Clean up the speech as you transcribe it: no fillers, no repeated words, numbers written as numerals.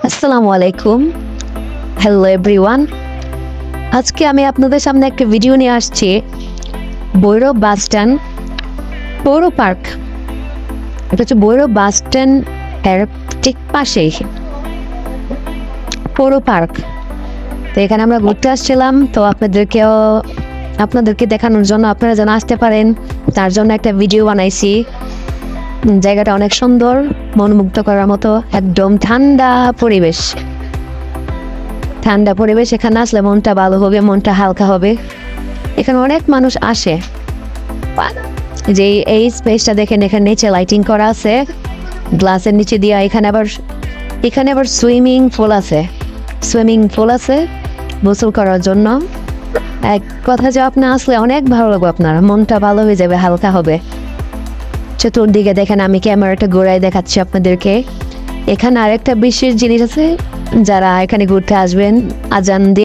আসসালামু আলাইকুম। Hello everyone. আজকে আমি আপনাদের সামনে একটা ভিডিও নিয়ে আসছি ভৈরব বাস স্ট্যান্ড পৌর পার্ক। এটা হচ্ছে ভৈরব বাস স্ট্যান্ড এর ঠিক পাশেই পৌর পার্ক। তো এখানে আমরা ঘুরতে আসছিলাম, তো আপনাদেরকে দেখানোর জন্য, আপনারা যেন আসতে পারেন তার জন্য একটা ভিডিও বানাইছি। জায়গাটা অনেক সুন্দর, মনোমুগ্ধ করার মতো, একদম ঠান্ডা পরিবেশ। এখানে আসলে মনটা ভালো হবে, মনটা হালকা হবে। এখানে অনেক মানুষ আসে। যে এই স্পেসটা দেখেন, এখানে নিচে লাইটিং করা আছে গ্লাসের নিচে দিয়া। এখানে আবার সুইমিং পুল আছে গোসল করার জন্য। এক কথা যে আপনি আসলে অনেক ভালো লাগবে, আপনার মনটা ভালো হয়ে যাবে, হালকা হবে। চতুর্দিকে দেখেন, আমি ক্যামেরাটা ঘোরায় দেখাচ্ছি আপনাদেরকে। এখানে আরেকটা বিশেষ জিনিস আছে, যারা এখানে ঘুরতে আসবেন আজান দিয়ে